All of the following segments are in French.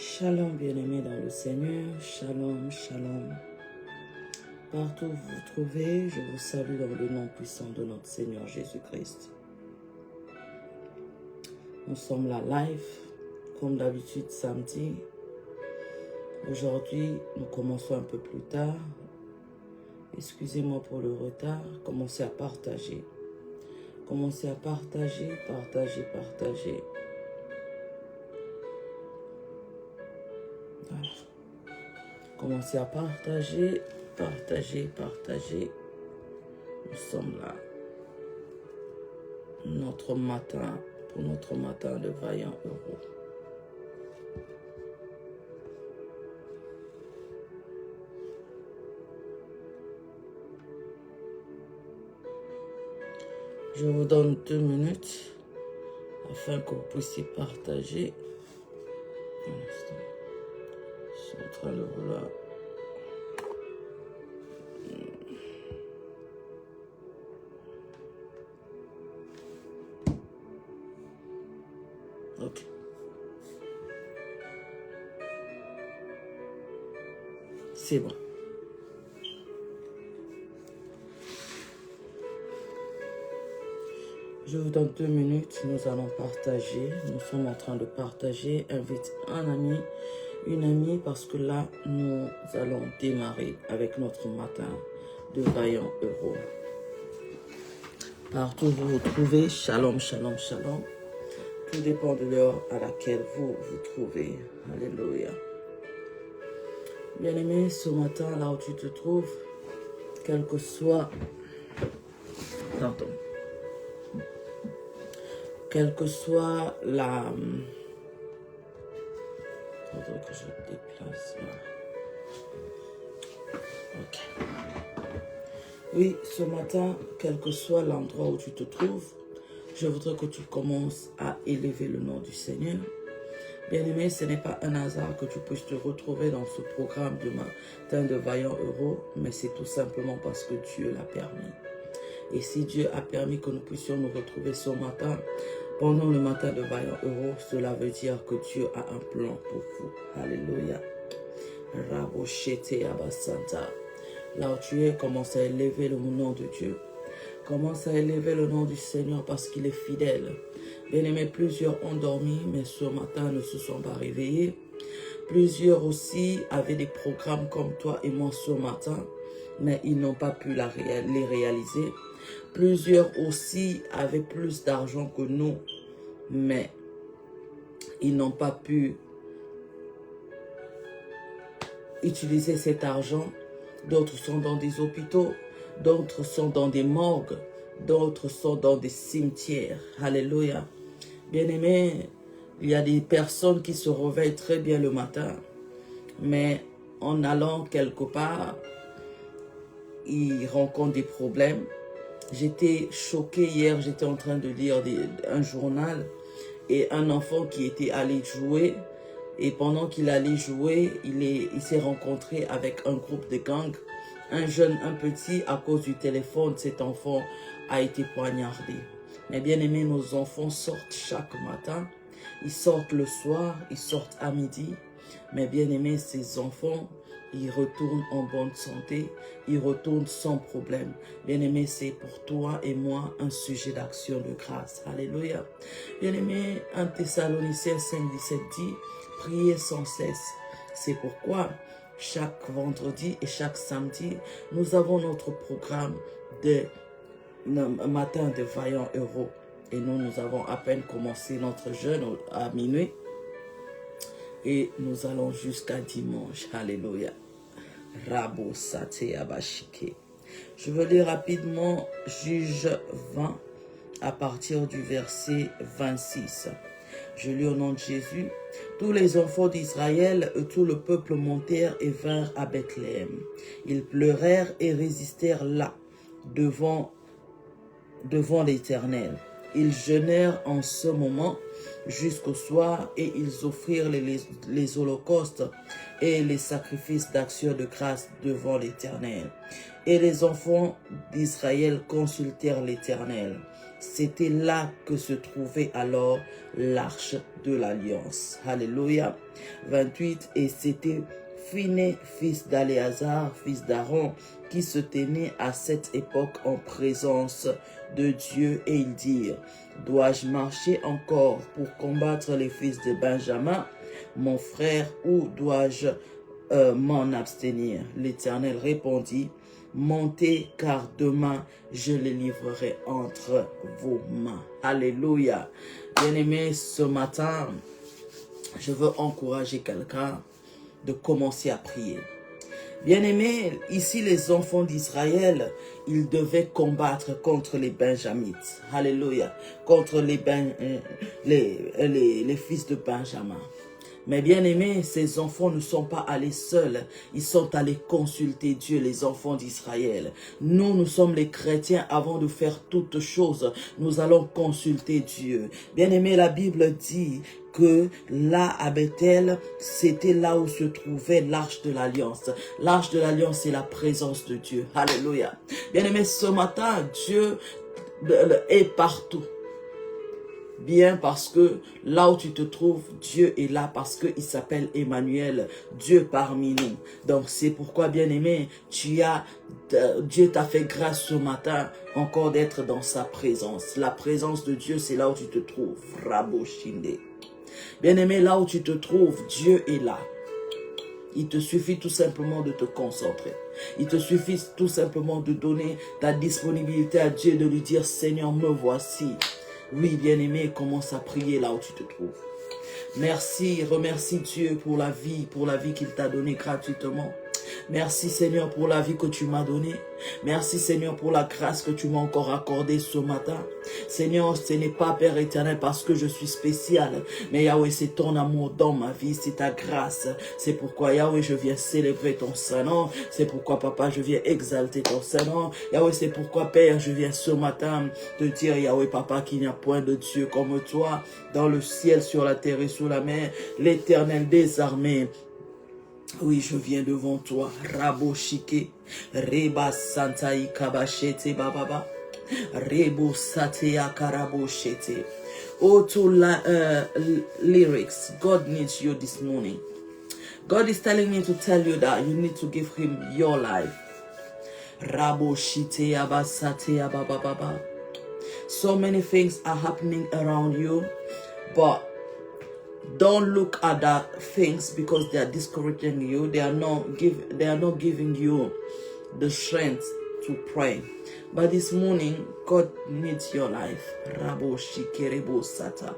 Shalom bien-aimés dans le Seigneur, shalom, shalom. Partout où vous vous trouvez, je vous salue dans le nom puissant de notre Seigneur Jésus-Christ. Nous sommes là live, comme d'habitude samedi. Aujourd'hui, nous commençons un peu plus tard. Excusez-moi pour le retard. Commencez à partager. Commencez à partager, partager. Voilà. Commencez à partager. Nous sommes là. Pour notre matin de vaillant heureux. Je vous donne 2 minutes afin que vous puissiez partager. Un instant. Je suis en train de vous là. Ok. C'est bon. Je vous donne 2 minutes, nous allons partager. Nous sommes en train de partager. Invite un ami, une amie, parce que là, nous allons démarrer avec notre matin de vaillant heureux. Partout où vous vous trouvez, shalom, shalom, shalom. Tout dépend de l'heure à laquelle vous vous trouvez. Alléluia. Bien-aimé, ce matin, là où tu te trouves, quel que soit... Pardon. Quelle que soit la... Il faudrait que je déplace. Ok. Oui, ce matin, quel que soit l'endroit où tu te trouves, je voudrais que tu commences à élever le nom du Seigneur. Bien-aimé, ce n'est pas un hasard que tu puisses te retrouver dans ce programme de matin de vaillant heureux, mais c'est tout simplement parce que Dieu l'a permis. Et si Dieu a permis que nous puissions nous retrouver ce matin, pendant le matin de vaillant heureux, cela veut dire que Dieu a un plan pour vous. Alléluia. Raboshete Abasanta. Là où tu es, commence à élever le nom de Dieu. Commence à élever le nom du Seigneur parce qu'il est fidèle. Bien-aimés, plusieurs ont dormi, mais ce matin ne se sont pas réveillés. Plusieurs aussi avaient des programmes comme toi et moi ce matin, mais ils n'ont pas pu les réaliser. Plusieurs aussi avaient plus d'argent que nous, mais ils n'ont pas pu utiliser cet argent. D'autres sont dans des hôpitaux, d'autres sont dans des morgues, d'autres sont dans des cimetières. Alléluia. Bien-aimés, il y a des personnes qui se réveillent très bien le matin, mais en allant quelque part, ils rencontrent des problèmes. J'étais choquée hier, j'étais en train de lire un journal et un enfant qui était allé jouer. Et pendant qu'il allait jouer, il s'est rencontré avec un groupe de gangs. Un petit, à cause du téléphone, cet enfant a été poignardé. Mais bien aimé, nos enfants sortent chaque matin. Ils sortent le soir, ils sortent à midi. Mais bien aimé, ces enfants, ils retournent en bonne santé. Ils retournent sans problème. Bien aimé, c'est pour toi et moi un sujet d'action de grâce. Alléluia. Bien aimé, 1 Thessaloniciens 5:17 dit, priez sans cesse. C'est pourquoi chaque vendredi et chaque samedi, nous avons notre programme de matin de vaillant heureux. Et nous avons à peine commencé notre jeûne à minuit. Et nous allons jusqu'à dimanche. Alléluia. Rabo Sate Abashike. Je veux lire rapidement Juge 20 à partir du verset 26. Je lis au nom de Jésus. Tous les enfants d'Israël et tout le peuple montèrent et vinrent à Bethléem. Ils pleurèrent et résistèrent là, devant l'Éternel. Ils jeûnèrent en ce moment jusqu'au soir et ils offrirent les holocaustes et les sacrifices d'action de grâce devant l'Éternel. Et les enfants d'Israël consultèrent l'Éternel. C'était là que se trouvait alors l'arche de l'alliance. Alléluia. 28. Et c'était Phiné, fils d'Aléazar, fils d'Aaron, qui se tenait à cette époque en présence de Dieu, et ils dirent: dois-je marcher encore pour combattre les fils de Benjamin, mon frère, ou dois-je m'en abstenir? L'Éternel répondit: montez, car demain je les livrerai entre vos mains. Alléluia. Bien-aimés, ce matin, je veux encourager quelqu'un de commencer à prier. Bien-aimés, ici les enfants d'Israël, ils devaient combattre contre les Benjamites. Alléluia. Contre les fils de Benjamin. Mais bien aimés, ces enfants ne sont pas allés seuls. Ils sont allés consulter Dieu, les enfants d'Israël. Nous sommes les chrétiens. Avant de faire toutes choses, nous allons consulter Dieu. Bien aimé, la Bible dit que là, à Bethel, c'était là où se trouvait l'arche de l'alliance. L'arche de l'alliance, c'est la présence de Dieu. Alléluia. Bien aimé, ce matin, Dieu est partout. Bien, parce que là où tu te trouves, Dieu est là, parce qu'il s'appelle Emmanuel, Dieu parmi nous. Donc c'est pourquoi, bien aimé, Dieu t'a fait grâce ce matin encore d'être dans sa présence. La présence de Dieu, c'est là où tu te trouves. Rabo Shinde. Bien aimé, là où tu te trouves, Dieu est là. Il te suffit tout simplement de te concentrer. Il te suffit tout simplement de donner ta disponibilité à Dieu, de lui dire: Seigneur, me voici. Oui, bien-aimé, commence à prier là où tu te trouves. Merci, remercie Dieu pour la vie qu'il t'a donnée gratuitement. Merci Seigneur pour la vie que tu m'as donnée. Merci Seigneur pour la grâce que tu m'as encore accordée ce matin. Seigneur, ce n'est pas Père éternel parce que je suis spécial, mais Yahweh, c'est ton amour dans ma vie, c'est ta grâce. C'est pourquoi Yahweh, je viens célébrer ton Saint-Nom. C'est pourquoi Papa, je viens exalter ton Saint-Nom. Yahweh, c'est pourquoi Père, je viens ce matin te dire, Yahweh Papa, qu'il n'y a point de Dieu comme toi, dans le ciel, sur la terre et sous la mer, l'Éternel des armées. Oui, je viens devant toi. Rabo Shike, Reba Santai Kabashete Bababa, Rebo Satea Karabo Shete. Oh, to lyrics, God needs you this morning. God is telling me to tell you that you need to give him your life. Rabo Shite Abasate Abababa. So many things are happening around you, but don't look at that things because they are discouraging you. They are not giving you the strength to pray. But this morning, God needs your life. Rabo Shikerebo Sata.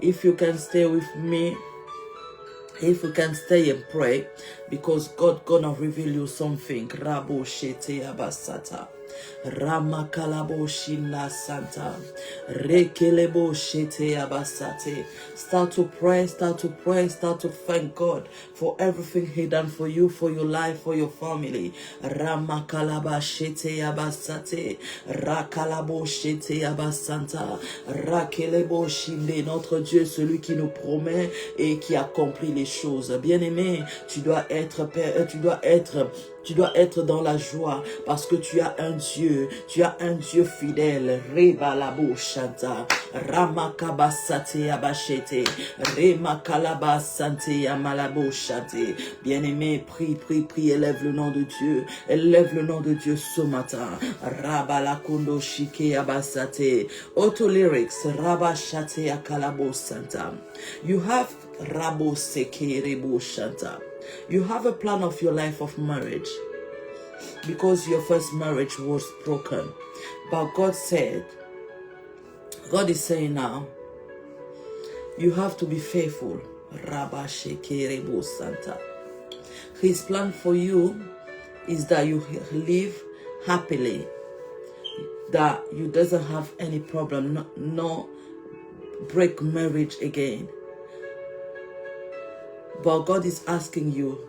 If you can stay with me, if you can stay and pray, because God gonna reveal you something. Rabo Shete Abasata. Ramakalabo Shinla Santa. Rekelebo Shete Abasate. Start to pray, start to pray, start to thank God for everything He done for you, for your life, for your family. Ramakalaba Shete Abasate. Rakalabo Shete Abasanta. Rakelebo Shinde. Notre Dieu, celui qui nous promet et qui accomplit les choses. Bien-aimé, tu dois être dans la joie parce que tu as un Dieu fidèle. Reba labo shanta, ramakaba sate abashete, remakalaba sante amalabo shate. Bien-aimé, prie, élève le nom de Dieu, ce matin. Raba la kundo shike abasate. Auto lyrics, raba shate akalabo santa. You have rabo seke rebo shanta. You have a plan of your life of marriage because your first marriage was broken. But God is saying now, you have to be faithful. Rabba Shekerebo Santa. His plan for you is that you live happily, that you doesn't have any problem, no break marriage again. But God is asking you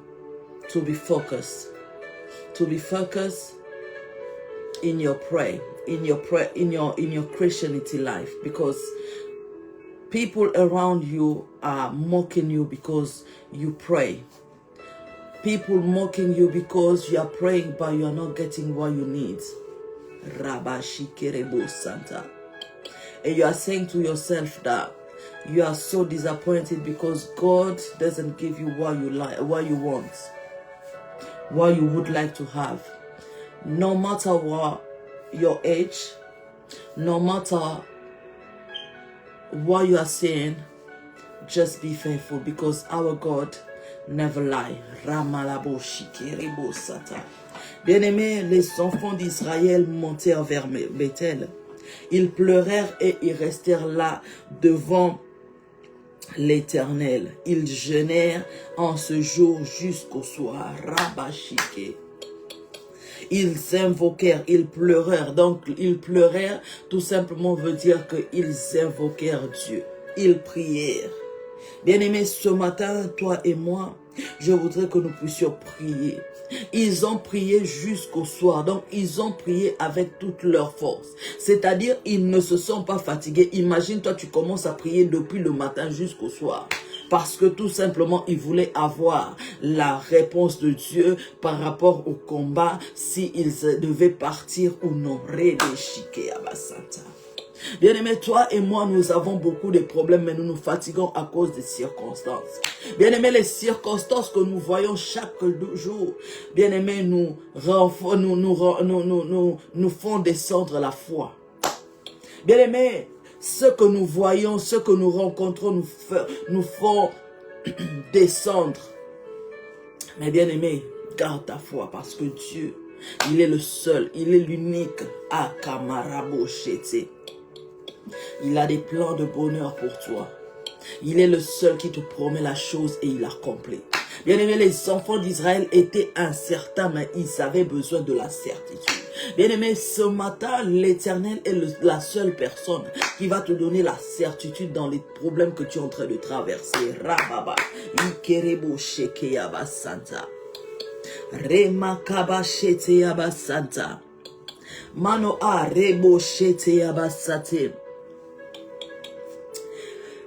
to be focused. To be focused in your prayer, in your Christianity life, because people around you are mocking you because you pray. People mocking you because you are praying but you are not getting what you need. Rabba Shikerebo Santa. And you are saying to yourself that you are so disappointed because God doesn't give you what you like, what you want, what you would like to have. No matter what your age, no matter what you are saying, just be faithful because our God never lie. Bien-aimés, les enfants d'Israël montèrent vers Bethel. Ils pleurèrent et ils restèrent là devant l'Éternel. Ils jeûnèrent en ce jour jusqu'au soir. Rabashike. Ils invoquèrent, ils pleurèrent. Donc, ils pleurèrent, tout simplement veut dire qu'ils invoquèrent Dieu. Ils prièrent. Bien-aimés, ce matin, toi et moi, je voudrais que nous puissions prier. Ils ont prié jusqu'au soir. Donc, ils ont prié avec toute leur force. C'est-à-dire, ils ne se sont pas fatigués. Imagine, toi, tu commences à prier depuis le matin jusqu'au soir. Parce que tout simplement, ils voulaient avoir la réponse de Dieu par rapport au combat, s'ils devaient partir ou non. Bien-aimés, toi et moi, nous avons beaucoup de problèmes, mais nous nous fatiguons à cause des circonstances. Bien-aimés, les circonstances que nous voyons chaque jour, bien-aimés, nous font descendre la foi. Bien-aimés, ce que nous voyons, ce que nous rencontrons, nous font descendre. Mais bien-aimés, garde ta foi parce que Dieu, il est le seul, il est l'unique. Akamaраboshete. Il a des plans de bonheur pour toi. Il est le seul qui te promet la chose et il l'accomplit. Bien aimé, les enfants d'Israël étaient incertains, mais ils avaient besoin de la certitude. Bien aimé, ce matin, l'Éternel est la seule personne qui va te donner la certitude dans les problèmes que tu es en train de traverser. Rababa, Ikerebo Shekeyaba Santa. Remakaba Sheteyaba Santa. Manoa Rebo Sheteyaba Sate.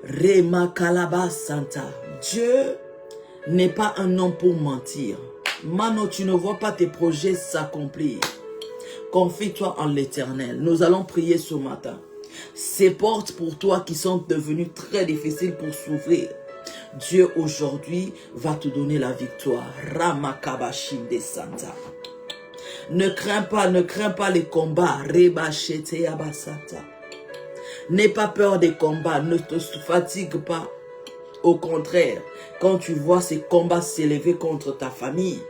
Remakalaba Santa. Dieu n'est pas un homme pour mentir. Mano, tu ne vois pas tes projets s'accomplir. Confie-toi en l'Éternel. Nous allons prier ce matin. Ces portes pour toi qui sont devenues très difficiles pour s'ouvrir, Dieu aujourd'hui va te donner la victoire. Ramakabashim de Santa. Ne crains pas les combats. Rebashete Abasata. N'aie pas peur des combats, ne te fatigue pas. Au contraire, quand tu vois ces combats s'élever contre ta famille,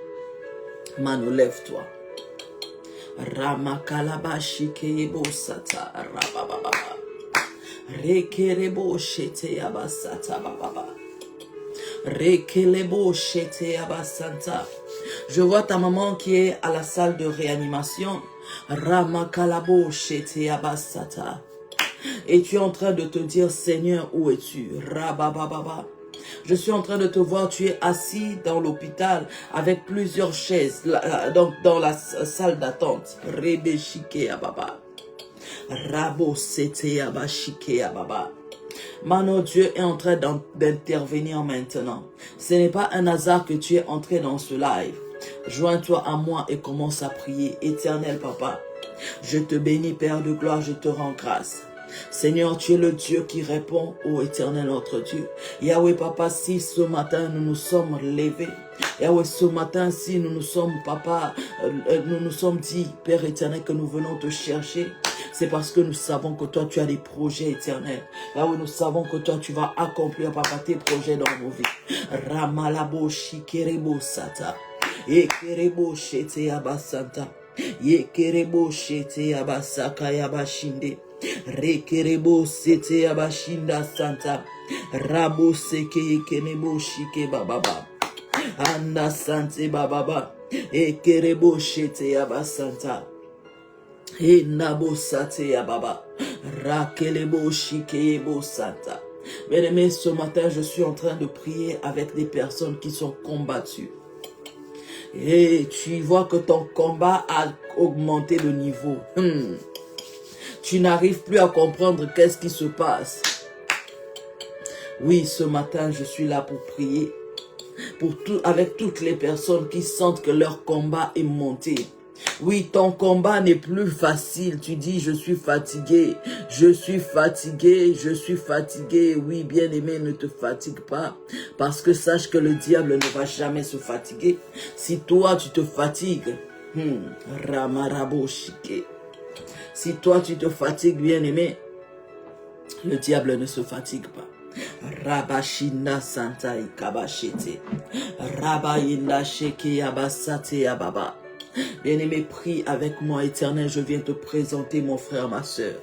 Mano, lève-toi. Ramakalabashikebo sata rabababa. Rekerebo shete abasata bababa. Rekelebo shete abasanta. Je vois ta maman qui est à la salle de réanimation. Ramakalabo shete abasata. Et tu es en train de te dire, Seigneur, où es-tu? Rabababa. Je suis en train de te voir, tu es assis dans l'hôpital avec plusieurs chaises, donc dans la salle d'attente. Rebeshike ababa. Rabo sete abashike ababa. Maintenant, Dieu est en train d'intervenir maintenant. Ce n'est pas un hasard que tu es entré dans ce live. Joins-toi à moi et commence à prier. Éternel Papa, je te bénis, Père de gloire, je te rends grâce. Seigneur, tu es le Dieu qui répond au Éternel notre Dieu. Yahweh Papa, si ce matin nous nous sommes levés, Yahweh, ce matin, si nous nous sommes, Papa, nous nous sommes dit, Père éternel, que nous venons te chercher, c'est parce que nous savons que toi, tu as des projets éternels. Yahweh, nous savons que toi, tu vas accomplir, Papa, tes projets dans nos vies. Ramalabo shikerebo sata. Ekerebo shete abasanta. Yekerebo shete abasaka yabashinde. Rekerebo sete abashinda santa. Rabo seke yekenebo shike bababa. Anda sante bababa. Ekerebo shete abasanta. E nabo sate yababa. Rakelebo shikebo santa. Bien-aimés, ce matin, je suis en train de prier avec des personnes qui sont combattues. Et tu vois que ton combat a augmenté le niveau. Tu n'arrives plus à comprendre qu'est-ce qui se passe. Oui, ce matin, je suis là pour prier. Avec toutes les personnes qui sentent que leur combat est monté. Oui, ton combat n'est plus facile. Tu dis, je suis fatigué, je suis fatigué, je suis fatigué. Oui, bien-aimé, ne te fatigue pas. Parce que sache que le diable ne va jamais se fatiguer. Si toi, tu te fatigues, Ramarabo Shike. Si toi, tu te fatigues, bien-aimé, le diable ne se fatigue pas. Rabashina Santa Ikabashete. Rabayina Sheke Abasate Ababa. Bien-aimé, prie avec moi, Éternel, je viens te présenter mon frère, ma soeur.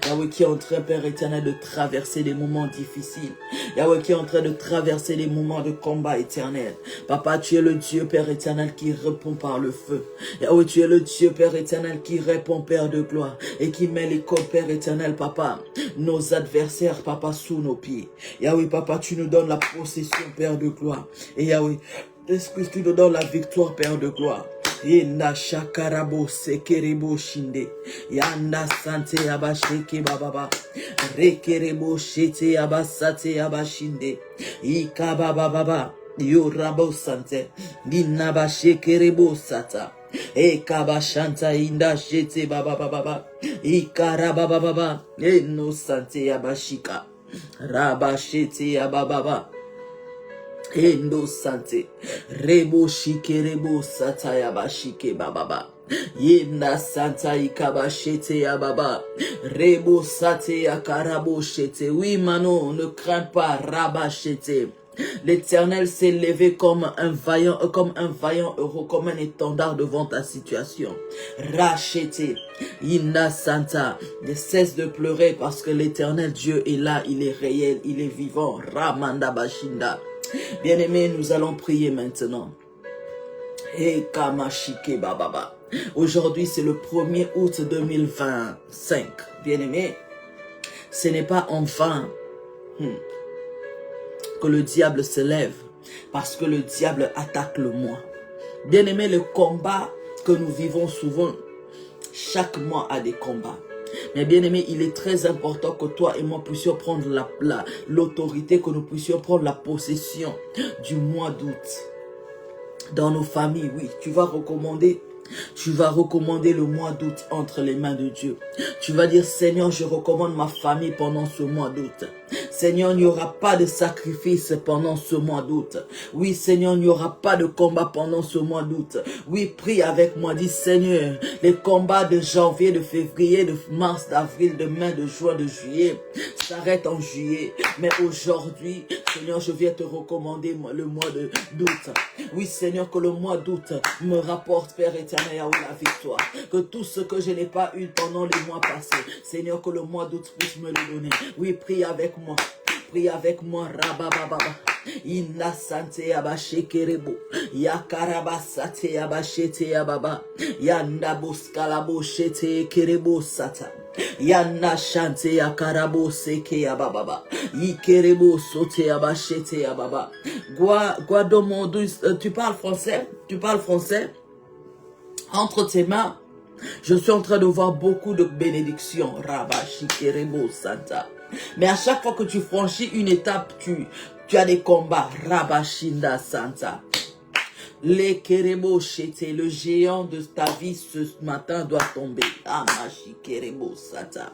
Yahweh qui est en train, Père éternel, de traverser des moments difficiles. Yahweh qui est en train de traverser des moments de combat éternel. Papa, tu es le Dieu, Père éternel, qui répond par le feu. Yahweh, tu es le Dieu, Père éternel, qui répond, Père de gloire, et qui met les côtes, Père éternel, Papa, nos adversaires, Papa, sous nos pieds. Yahweh, Papa, tu nous donnes la possession, Père de gloire. Et Yahweh, excuse, tu nous donnes la victoire, Père de gloire. Yenda shakarabo sekerebo shinde. Yanda sante abasheke bababa. Rekerebo shete abasate abashinde. Ikaba bababa. Yorabo sante. Ninaba shekerebo sata. Ekaba shanta inda shete bababa baba. Ikaraba bababa. Eno sante abashika. Rabashete abababa. Endo sante rebo shike rebo sata ya bashike bababa yenda santa ikabashete ya baba rebo sate ya karabo shete. Oui Manon, ne crains pas, rabashete. L'Éternel s'est levé comme un vaillant héros, comme un étendard devant ta situation. Rachete, Inna Santa, ne cesse de pleurer parce que l'Éternel Dieu est là, il est réel, il est vivant. Ramanda Bashinda. Bien-aimés, nous allons prier maintenant. Et Kamashike Bababa. Aujourd'hui, c'est le 1er août 2025. Bien-aimés, ce n'est pas en vain que le diable se lève, parce que le diable attaque le moi. Bien-aimés, le combat que nous vivons souvent, chaque mois a des combats. Mais bien aimé, il est très important que toi et moi puissions prendre l'autorité, que nous puissions prendre la possession du mois d'août. Dans nos familles, oui, tu vas recommander le mois d'août entre les mains de Dieu. Tu vas dire, Seigneur, je recommande ma famille pendant ce mois d'août. Seigneur, il n'y aura pas de sacrifice pendant ce mois d'août. Oui, Seigneur, il n'y aura pas de combat pendant ce mois d'août. Oui, prie avec moi, dis, Seigneur, les combats de janvier, de février, de mars, d'avril, de mai, de juin, de juillet s'arrêtent en juillet. Mais aujourd'hui, Seigneur, je viens te recommander le mois d'août. Oui, Seigneur, que le mois d'août me rapporte, Père éternel, la victoire. Que tout ce que je n'ai pas eu pendant les mois passés, Seigneur, que le mois d'août puisse me le donner. Oui, prie avec moi. Prie avec moi, Rabababa. Inna sante abashekerebo. Yakarabasate abashete ababa. Yanda buskalabo shete kerebo sata. Yanna chante yakarabo seke ababa. Ikerebo sote abashete ababa. Guadomo, tu parles français? Tu parles français? Entre tes mains, je suis en train de voir beaucoup de bénédictions. Rabashikerebo santa. Mais à chaque fois que tu franchis une étape, tu as des combats. Rabashinda Santa. Les Kerebo Shete, le géant de ta vie ce matin doit tomber. Amashi Kerebo Santa.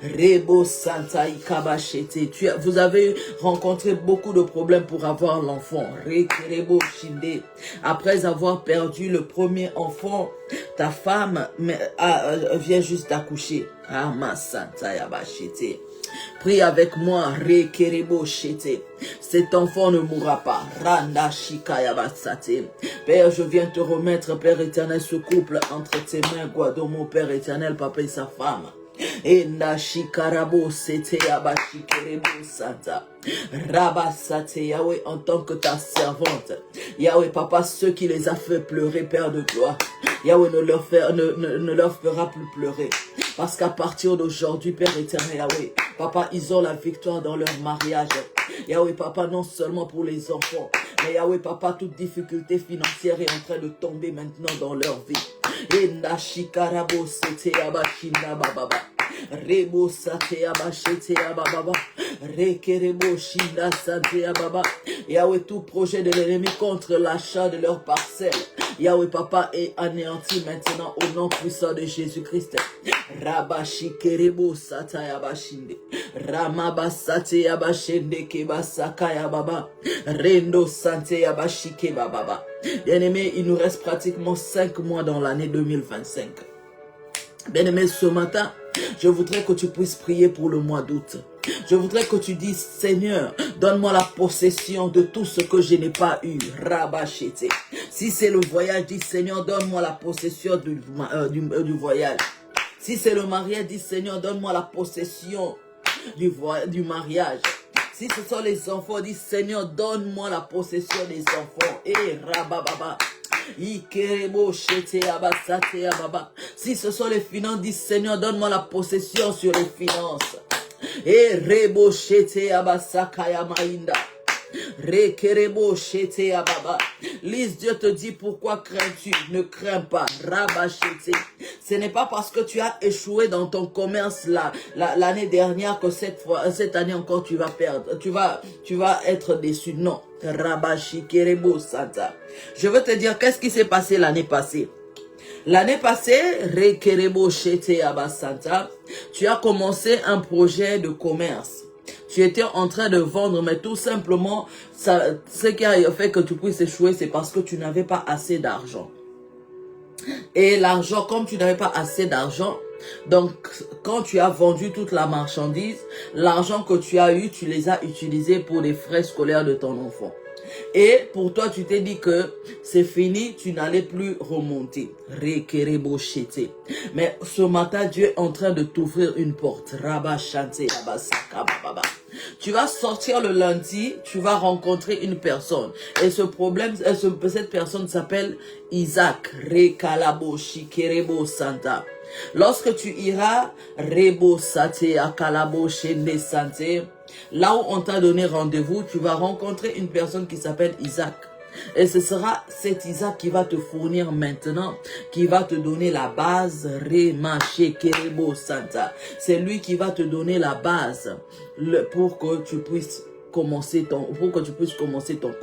Rebo Santa Ikabashete. Vous avez rencontré beaucoup de problèmes pour avoir l'enfant. Rekerebo Shinde. Après avoir perdu le premier enfant, ta femme vient juste d'accoucher. Ama Santa Yabashete. Prie avec moi, Rekerebo Shete. Cet enfant ne mourra pas. Randa Shikaya Batsate. Père, je viens te remettre, Père éternel, ce couple entre tes mains, Guadomo, Père éternel, papa et sa femme. Enda Shikarabo Sete Abashikerebo Santa. Rabasate Yahweh, en tant que ta servante. Yahweh, papa, ceux qui les a fait pleurer, Père de gloire. Yahweh ne leur fera plus pleurer. Parce qu'à partir d'aujourd'hui, Père éternel, Yahweh, papa, ils ont la victoire dans leur mariage. Yahweh, papa, non seulement pour les enfants, mais Yahweh, papa, toute difficulté financière est en train de tomber maintenant dans leur vie. Enda shikarabo sete abashina bababa. Rebo sate abashete ababa. Rekerebo shinda sate ababa. Yahweh, tout projet de l'ennemi contre l'achat de leur parcelle, Yahweh Papa est anéanti maintenant au nom puissant de Jésus-Christ. Rabashi kerebo sata yabashinde. Ramabasate yabashende kebasaka yababa. Rendo sante yabashike bababa. Bien-aimé, il nous reste pratiquement 5 mois dans l'année 2025. Bien-aimé, ce matin, je voudrais que tu puisses prier pour le mois d'août. Je voudrais que tu dises, Seigneur, donne-moi la possession de tout ce que je n'ai pas eu. Rabachete. Si c'est le voyage, dis, Seigneur, donne-moi la possession du voyage. Si c'est le mariage, dis, Seigneur, donne-moi la possession du mariage. Si ce sont les enfants, dis, Seigneur, donne-moi la possession des enfants. Et rabababa. Si ce sont les finances, dis Seigneur, donne-moi la possession sur les finances. Et rebo shete abasakaya mainda. Rekerebo shete ababa. Lise, Dieu te dit pourquoi crains-tu? Ne crains pas. Rabashete. Ce n'est pas parce que tu as échoué dans ton commerce l'année dernière que cette année encore tu vas perdre. Tu vas être déçu. Non. Rabashi kerebo santa. Je veux te dire qu'est-ce qui s'est passé l'année passée. L'année passée, rekerebo shete abasanta, tu as commencé un projet de commerce. Tu étais en train de vendre, mais tout simplement, ce qui a fait que tu puisses échouer, c'est parce que tu n'avais pas assez d'argent. Et l'argent, comme tu n'avais pas assez d'argent, donc quand tu as vendu toute la marchandise, l'argent que tu as eu, tu les as utilisés pour les frais scolaires de ton enfant. Et pour toi, tu t'es dit que c'est fini, tu n'allais plus remonter. Mais ce matin, Dieu est en train de t'ouvrir une porte. Tu vas sortir le lundi, tu vas rencontrer une personne. Et cette personne s'appelle Isaac. Lorsque tu iras, là où on t'a donné rendez-vous, tu vas rencontrer une personne qui s'appelle Isaac. Et ce sera cet Isaac qui va te fournir maintenant, qui va te donner la base. C'est lui qui va te donner la base pour que tu puisses commencer ton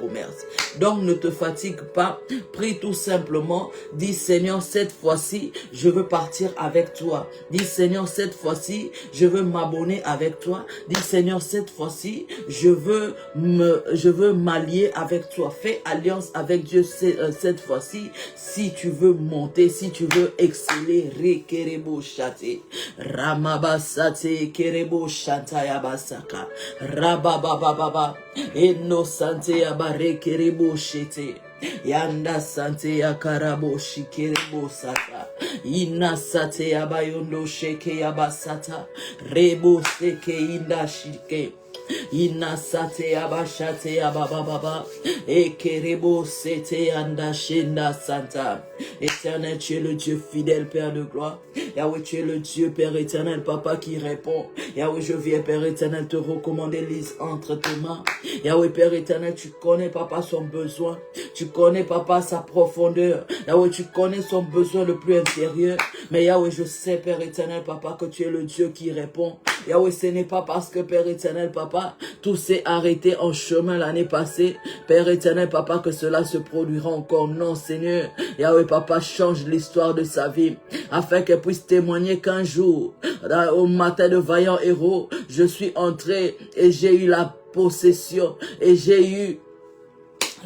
commerce. Donc ne te fatigue pas, prie tout simplement, dis Seigneur, cette fois-ci, je veux partir avec toi. Dis Seigneur, cette fois-ci, je veux m'abonner avec toi. Dis Seigneur, cette fois-ci, je veux m'allier avec toi. Fais alliance avec Dieu cette fois-ci, si tu veux monter, si tu veux exceller. Rekerebo shate, ramabasate, kerebo shantayabasaka, rabababa. Eno sante ya bare kerebo shete. Yanda sante ya karabo shikerebo sata. Ina sate ya bayondo sheke ya basata. Rebo seke inda shike. Ina sate ya bashate ya baba. Ekerebo sete yanda shenda santa. Éternel, tu es le Dieu fidèle, Père de gloire. Yahweh, tu es le Dieu, Père éternel, Papa qui répond. Yahweh, je viens, Père éternel, te recommander Lise entre tes mains. Yahweh, Père éternel, tu connais, Papa, son besoin. Tu connais, Papa, sa profondeur. Yahweh, tu connais son besoin le plus intérieur. Mais Yahweh, je sais, Père éternel, Papa, que tu es le Dieu qui répond. Yahweh, ce n'est pas parce que, Père éternel, Papa, tout s'est arrêté en chemin l'année passée. Père éternel, Papa, que cela se produira encore. Non, Seigneur. Yahweh, Papa, change l'histoire de sa vie, afin qu'elle puisse témoigner qu'un jour, au matin de vaillants héros, je suis entré et j'ai eu la possession et j'ai eu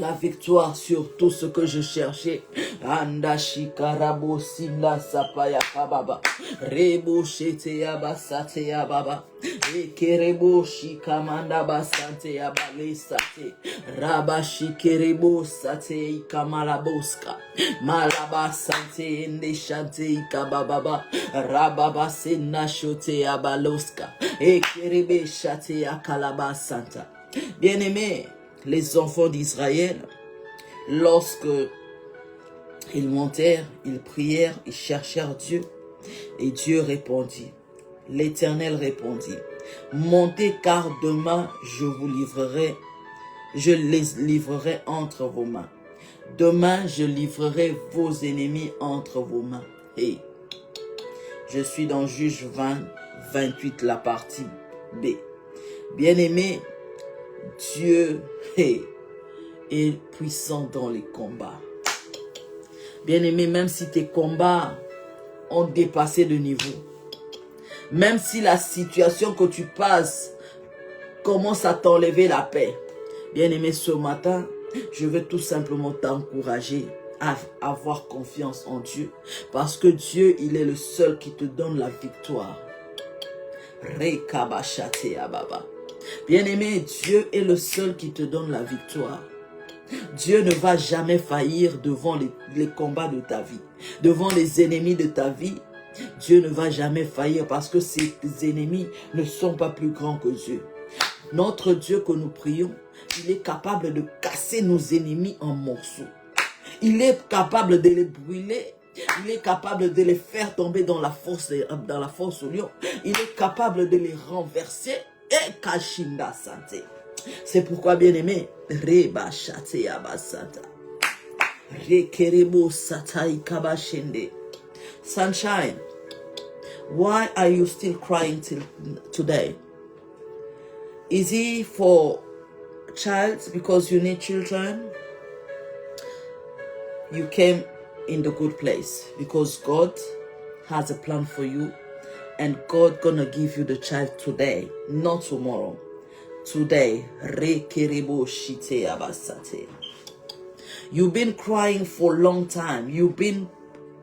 la victoire sur tout ce que je cherchais. Anda shikarabo sinda sapaya kababa. Rebo shete ya basate ya baba. Ekerebo shikamanda basante ya bale sate. Raba shikerebo sate ikamalaboska. Malaba sante ende shante ikababa. Rababa sena shote ya baloska. Ekerebe shate ya kalaba santa. Bien-aimé, les enfants d'Israël, lorsque ils montèrent, ils prièrent, ils cherchèrent Dieu, et Dieu répondit. L'Éternel répondit, montez car demain je les livrerai entre vos mains. Demain je livrerai vos ennemis entre vos mains. Et je suis dans Juge 20, 28, la partie B. Bien-aimé, Dieu est puissant dans les combats. Bien-aimé, même si tes combats ont dépassé de niveau, même si la situation que tu passes commence à t'enlever la paix, bien-aimé, ce matin, je veux tout simplement t'encourager à avoir confiance en Dieu. Parce que Dieu, il est le seul qui te donne la victoire. Bien-aimé, Dieu est le seul qui te donne la victoire. Dieu ne va jamais faillir devant les combats de ta vie, devant les ennemis de ta vie. Dieu ne va jamais faillir parce que ces ennemis ne sont pas plus grands que Dieu. Notre Dieu que nous prions, il est capable de casser nos ennemis en morceaux. Il est capable de les brûler. Il est capable de les faire tomber dans la fosse au lion. Il est capable de les renverser. Et Kashinda Santé. C'est pourquoi, bien-aimé, Reba Shate Abasata. Rekerebo Satai Kabashende. Sunshine, why are you still crying till today? Is it for child because you need children? You came in the good place because God has a plan for you, and God gonna give you the child today, not tomorrow. Today, you've been crying for a long time. You've been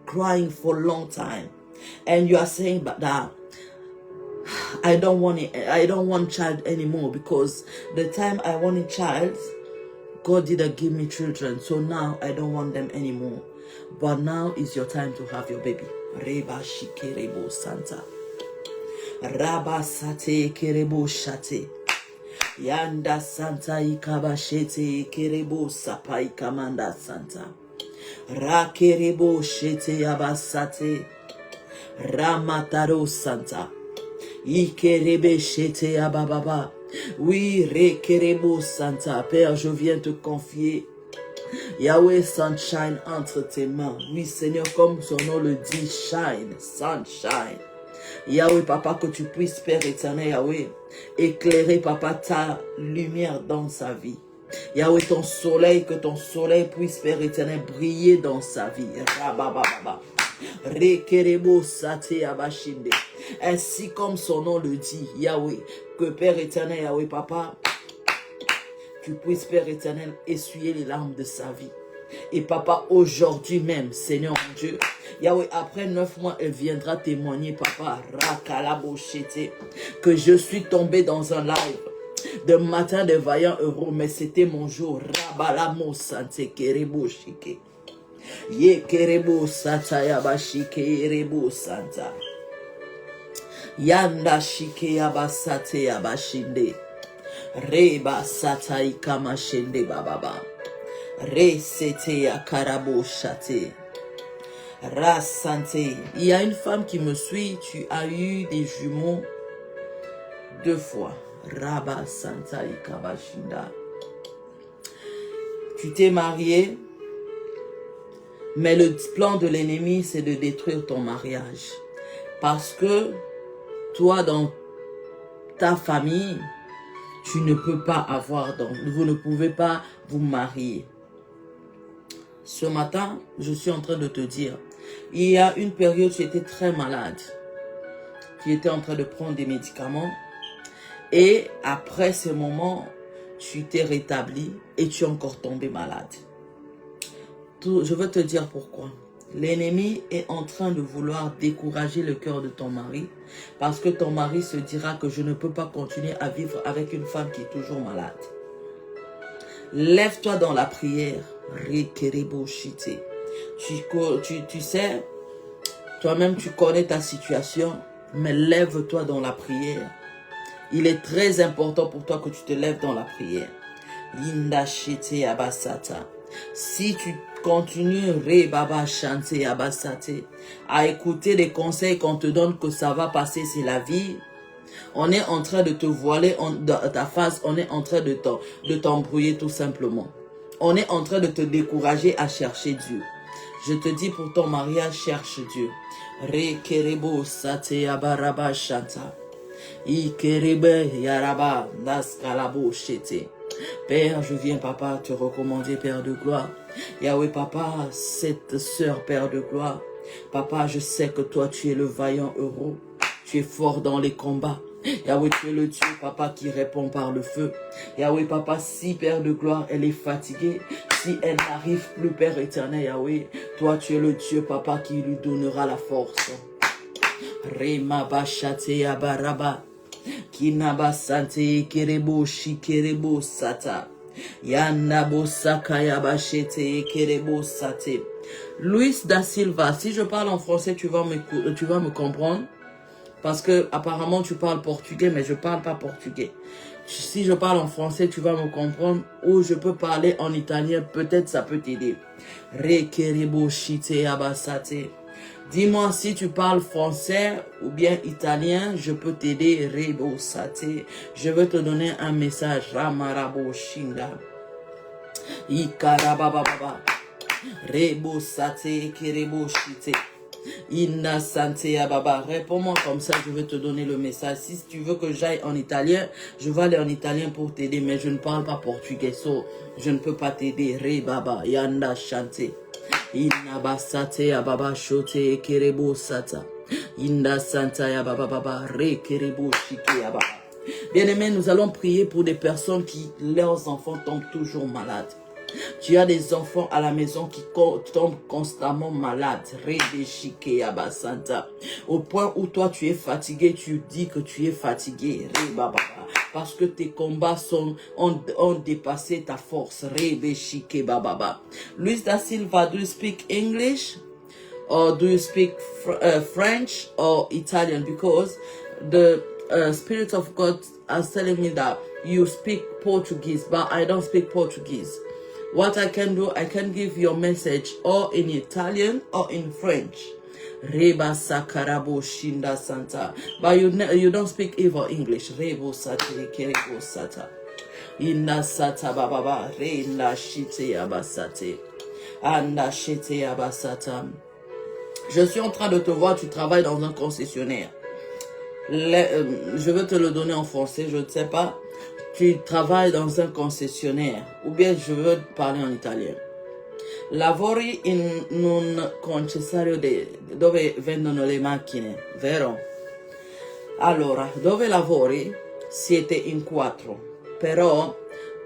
crying for a long time, and you are saying, "But that I don't want it. I don't want child anymore because the time I wanted child, God didn't give me children, so now I don't want them anymore. But now is your time to have your baby." Reba shikerebo santa. Raba sate kerebo shate. Yanda santa ikabashete kerebo sapa ikamanda santa. Ra kerebo shete abasate. Ramataro santa. Ikerebe shete abababa. Oui, rekerebo santa. Père, je viens te confier Yahweh, sunshine entre tes mains. Oui, Seigneur, comme son nom le dit, shine, sunshine. Yahweh, Papa, que tu puisses, Père éternel, Yahweh, éclairer, Papa, ta lumière dans sa vie. Yahweh, ton soleil, que ton soleil puisse, Père éternel, briller dans sa vie. Rabababa. Rekerebo sate abashinde. Ainsi comme son nom le dit, Yahweh, que Père éternel, Yahweh, Papa, tu puisses, Père éternel, essuyer les larmes de sa vie. Et Papa, aujourd'hui même, Seigneur mon Dieu, Yahweh, après 9 mois, elle viendra témoigner, Papa, Rakalaboshete, que je suis tombé dans un live de matin des vaillants euros, mais c'était mon jour. Rabalamo Sante Kerebo Shike. Ye Kerebo Sata Yabashike Erebo Santa. Yanda Shike Yabasate Yabashinde. Reba Sata Ikama Shende Bababa. Re Sete Yakarabo Shate. Ra Sante. Il y a une femme qui me suit, tu as eu des jumeaux 2 fois. Raba Santa Ikabashinda. Tu t'es marié, mais le plan de l'ennemi, c'est de détruire ton mariage. Parce que toi, dans ta famille, tu ne peux pas avoir, vous ne pouvez pas vous marier. Ce matin, je suis en train de te dire, il y a une période, tu étais très malade. Tu étais en train de prendre des médicaments. Et après ce moment, tu t'es rétabli et tu es encore tombé malade. Je veux te dire pourquoi. L'ennemi est en train de vouloir décourager le cœur de ton mari parce que ton mari se dira que je ne peux pas continuer à vivre avec une femme qui est toujours malade. Lève-toi dans la prière. Tu sais, toi-même tu connais ta situation, mais lève-toi dans la prière. Il est très important pour toi que tu te lèves dans la prière. Linda Shete Abasata. Si tu continues à écouter les conseils qu'on te donne que ça va passer, c'est la vie, on est en train de te voiler dans ta face, on est en train de t'embrouiller tout simplement. On est en train de te décourager à chercher Dieu. Je te dis pour ton mariage, cherche Dieu. Rekerebo Sate Abaraba Shanta. Ikerebe yaraba naskalabo shete. Père, je viens, papa, te recommander, Père de gloire. Yahweh, papa, cette sœur, Père de gloire. Papa, je sais que toi, tu es le vaillant héros. Tu es fort dans les combats. Yahweh, tu es le Dieu, papa, qui répond par le feu. Yahweh, papa, si, Père de gloire, elle est fatiguée, si elle n'arrive plus, Père éternel, Yahweh, toi, tu es le Dieu, papa, qui lui donnera la force. Rema bashate yabaraba. Kinaba sante kerebo shikerebo sata. Yanabo sakaya bashete kerebo sate. Luis da Silva, si je parle en français, tu vas me comprendre. Parce que apparemment tu parles portugais, mais je parle pas portugais. Si je parle en français, tu vas me comprendre. Ou je peux parler en italien, peut-être ça peut t'aider. Rekerebo shite abasate. Dis-moi si tu parles français ou bien italien, je peux t'aider. Rebo sate. Je veux te donner un message. Ramarabo shinda. Ikarabababa. Rebo sate kerebo shite. Inna sante ababa. Réponds-moi comme ça, je vais te donner le message. Si tu veux que j'aille en italien, je vais aller en italien pour t'aider, mais je ne parle pas portugais, so je ne peux pas t'aider. Re baba, yanda chante. Inna basate ababa shote kerebo sata. Inna santa ababa baba re kerebo shike ababa. Bien-aimés, nous allons prier pour des personnes qui, leurs enfants tombent toujours malades. Tu as des enfants à la maison qui tombent constamment malades. Au point où toi tu es fatigué, tu dis que tu es fatigué. Parce que tes combats ont dépassé ta force. Luis da Silva, do you speak English? Or do you speak French or Italian? Because the Spirit of God is telling me that you speak Portuguese, but I don't speak Portuguese. What I can do, I can give your message or in Italian or in French. Reba sakarabo shinda santa. But you don't speak either English. Rebo sate kerebo sata. Inna sata bababa. Reinda shite abasate. Anda shite abasata. Je suis en train de te voir, tu travailles dans un concessionnaire. Je veux te le donner en français, je ne sais pas. Tu travailles dans un concessionnaire, ou bien je veux parler en italien. Lavori in un concessionario dove vendono le macchine, vero? Allora, dove lavori siete in 4, però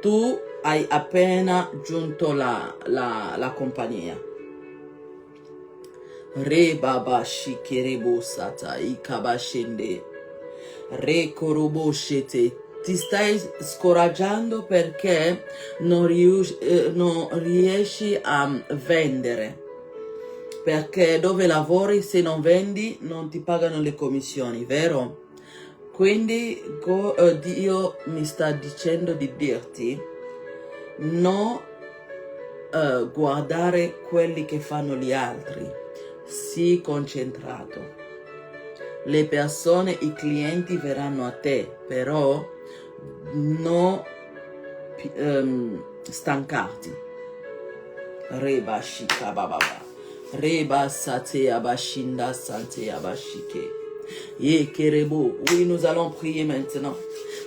tu hai appena giunto la compagnia. Re baba shikeribo sata ikabashende. Re korobo shete. Ti stai scoraggiando perché non riesci a vendere. Perché dove lavori, se non vendi, non ti pagano le commissioni, vero? Quindi Dio mi sta dicendo di dirti non guardare quelli che fanno gli altri. Sii concentrato. Le persone, i clienti verranno a te, però non stancarti. Reba shika bababa. Reba sate abashinda sante abashike. Yekerebo. Oui, nous allons prier maintenant.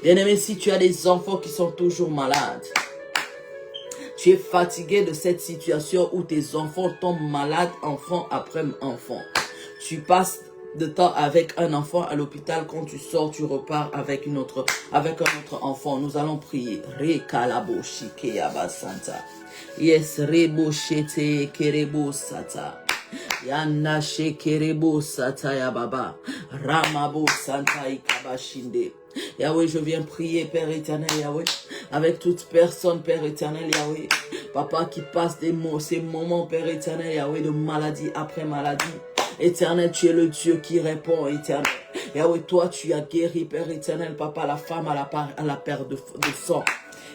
Bien-aimé, si tu as des enfants qui sont toujours malades, tu es fatigué de cette situation où tes enfants tombent malades, enfant après enfant. Tu passes de temps avec un enfant à l'hôpital, quand tu sors, tu repars avec un autre enfant. Nous allons prier. Rekalabo shike abasanta. Yes, rebo shete kerebo sata. Yana shekerebo sata ya baba. Ramabo santa ikabashinde. Yahweh, je viens prier, Père éternel, Yahweh, avec toute personne, Père éternel, Yahweh. Papa qui passe ces moments, Père éternel, Yahweh, de maladie après maladie. Éternel, tu es le Dieu qui répond, éternel. Yahweh, toi, tu as guéri, Père éternel, Papa, la femme à la perte de sang.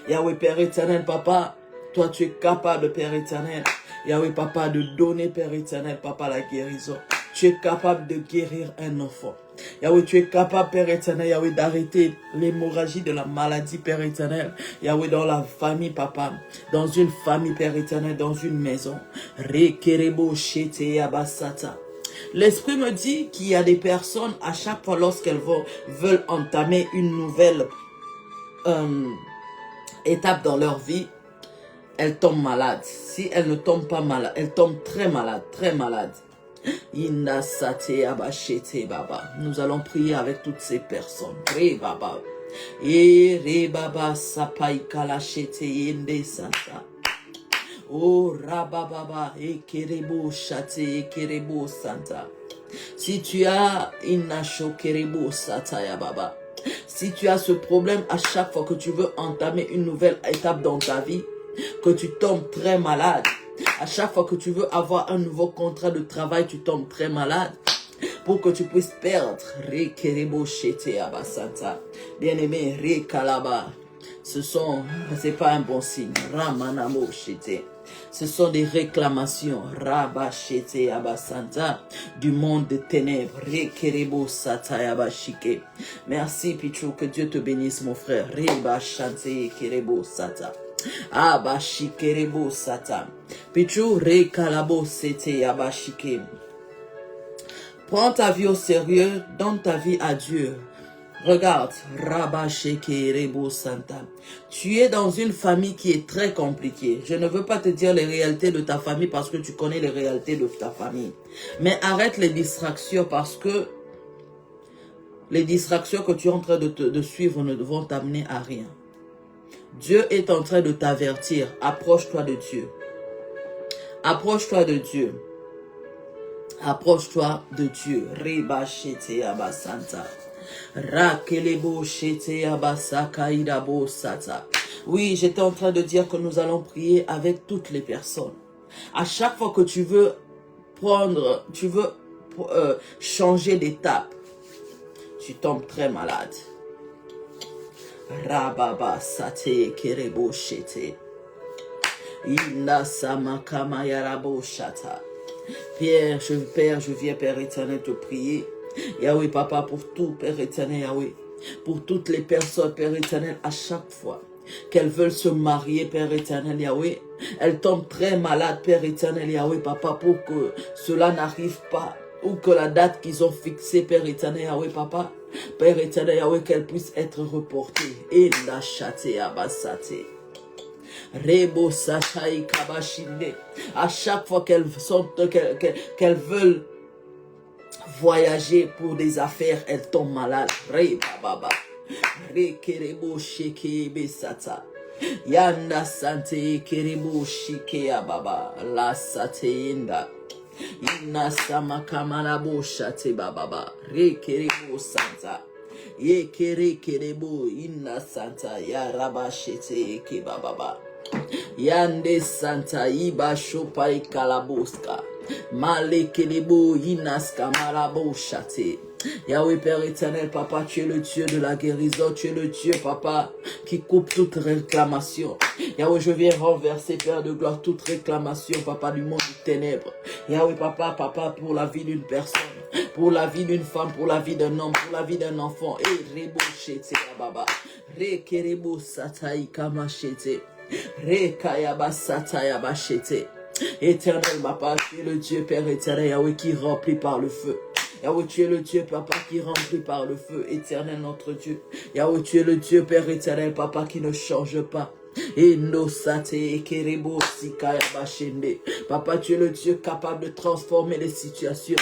Yahweh, Père éternel, Papa, toi, tu es capable, Père éternel. Yahweh, Papa, de donner, Père éternel, Papa, la guérison. Tu es capable de guérir un enfant. Yahweh, tu es capable, Père éternel, Yahweh, d'arrêter l'hémorragie de la maladie, Père éternel. Yahweh, dans la famille, Papa, dans une famille, Père éternel, dans une maison. Rekerebo shete abasata. L'Esprit me dit qu'il y a des personnes, à chaque fois lorsqu'elles veulent entamer une nouvelle étape dans leur vie, elles tombent malades. Si elles ne tombent pas malades, elles tombent très malades, très malades. Nous allons prier avec toutes ces personnes. Ré baba. Et ré baba sapai kalachete yende santa. Oh rababa et kerebo chate et kerebo santa. Si tu as inacho kerebo sataya baba. Si tu as ce problème à chaque fois que tu veux entamer une nouvelle étape dans ta vie, que tu tombes très malade, à chaque fois que tu veux avoir un nouveau contrat de travail, tu tombes très malade, pour que tu puisses perdre. Bien-aimé, c'est pas un bon signe. Ramanamo shete. Ce sont des réclamations rabashete abasanta du monde des ténèbres. Rekerebo sata abashike. Merci Pichou, que Dieu te bénisse mon frère. Rebashante kerebo sata. Abashikerebo sata. Pichou rekalabo sete abashike. Prends ta vie au sérieux, donne ta vie à Dieu. Regarde, Rabashekerebo Santa. Tu es dans une famille qui est très compliquée. Je ne veux pas te dire les réalités de ta famille parce que tu connais les réalités de ta famille. Mais arrête les distractions parce que les distractions que tu es en train de suivre ne vont t'amener à rien. Dieu est en train de t'avertir. Approche-toi de Dieu. Approche-toi de Dieu. Approche-toi de Dieu. Rebashete Abasanta. Oui, j'étais en train de dire que nous allons prier avec toutes les personnes. À chaque fois que tu veux changer d'étape, tu tombes très malade. Rababa sate kerebo shete. Inna samakama yarabo shata. Père, je viens, Père éternel, te prier. Yahweh, Papa, pour tout, Père éternel, Yahweh. Pour toutes les personnes, Père éternel, à chaque fois qu'elles veulent se marier, Père éternel, Yahweh. Elles tombent très malades, Père éternel, Yahweh, Papa, pour que cela n'arrive pas. Ou que la date qu'ils ont fixée, Père éternel, Yahweh, Papa. Père éternel, Yahweh, qu'elle puisse être reportée. Et la chate abasate. Rebo Satai Kabashinde. À chaque fois qu'elles veulent voyager pour des affaires, elles tombent malades. Re baba. Re kerebo sheke besata. Yanda sante kerebo shike ababa. La sateinda. Inna sama kamala bo shate baba. Re kerebo santa. Ye kere kerebo inna santa. Ya rabashete ke baba. Yande santa iba shopa ikalaboska. Male kelebo inaska marabo chate. Yahweh Père éternel, Papa, tu es le Dieu de la guérison, tu es le Dieu, Papa, qui coupe toute réclamation. Yahweh, je viens renverser, Père de gloire, toute réclamation, Papa, du monde des ténèbres. Yahweh, Papa, pour la vie d'une personne, pour la vie d'une femme, pour la vie d'un homme, pour la vie d'un enfant. Et rebo chete baba. Re kerebo satai kamachete. Re kayaba satai abachete. Éternel, Papa, tu es le Dieu, Père éternel, Yahweh, qui remplit par le feu. Yahweh, tu es le Dieu, Papa, qui remplit par le feu, éternel, notre Dieu. Yahweh, tu es le Dieu, Père éternel, Papa, qui ne change pas. Papa, tu es le Dieu capable de transformer les situations.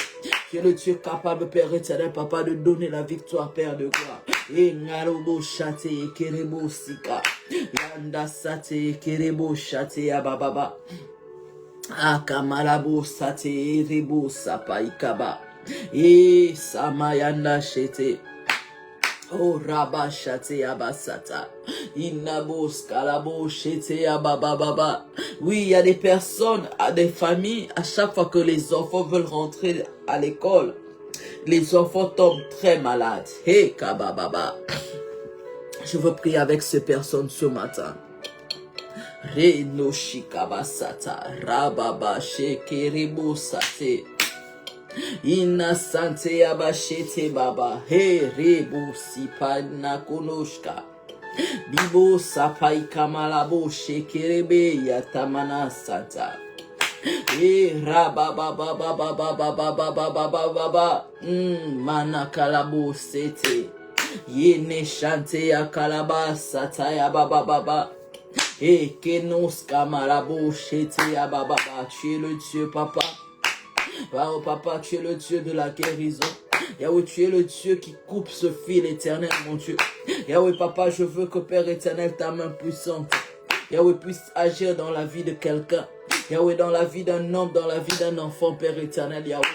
Tu es le Dieu capable, Père éternel, Papa, de donner la victoire, Père de gloire. Ngarobo chate kerebo sika. Yanda sate kerebo chate ababa. Akamalabo sate rebo sapaikaba. Samayanda shete. Oh Rabba chate abasata. Inabos kalabo shete abababa. Oui, il y a des personnes, des familles, à chaque fois que les enfants veulent rentrer à l'école, les enfants tombent très malades. Hey kabababa. Je veux prier avec ces personnes ce matin. Reno shikabasata. Rababa shekerebo sate. Inna sante abashete baba. He rebo sipa nakonoshka. Bibo sapai kamalabo shekerebe yatamana santa. Et rababababababababababababa. Manakalabo sete. Yene chante ya kalaba sataya bababa. Et kenos kamarabo chete ya bababa. Tu es le Dieu, papa. Oh papa, tu es le Dieu de la guérison. Yahweh, tu es le Dieu qui coupe ce fil éternel, mon Dieu. Yahweh, papa, je veux que Père éternel, ta main puissante, Yahweh, puisse agir dans la vie de quelqu'un. Yahweh, dans la vie d'un homme, dans la vie d'un enfant, Père éternel, Yahweh.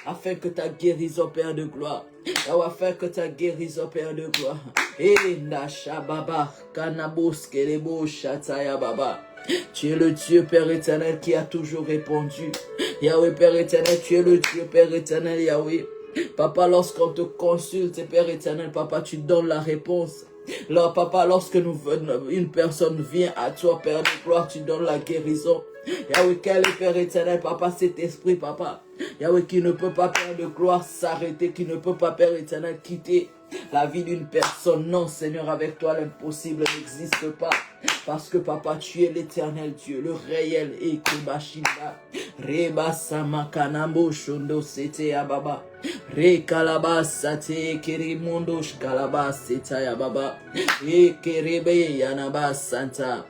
Afin que ta guérison, Père de gloire. Yahweh, afin que ta guérison, Père de gloire. Et Nasha Baba, Kanabos, Kelebo, Shataya Baba. Tu es le Dieu, Père éternel, qui a toujours répondu. Yahweh, Père éternel, tu es le Dieu, Père éternel, Yahweh. Papa, lorsqu'on te consulte, Père éternel, papa, tu donnes la réponse. Alors, papa, lorsque une personne vient à toi, Père de gloire, tu donnes la guérison. Yahweh, quel est, Père éternel, papa, cet esprit, papa. Yahweh, qui ne peut pas, Père de gloire, s'arrêter, qui ne peut pas, Père éternel, quitter la vie d'une personne. Non, Seigneur, avec toi, l'impossible n'existe pas. Parce que, papa, tu es l'éternel Dieu, le réel et Kebashinda. Reba Samakanambo Shondo Sete Ababa. Re Kalabasate Kirimundo Shkalabaseta Yababa. E Kerebe Yanaba Santa.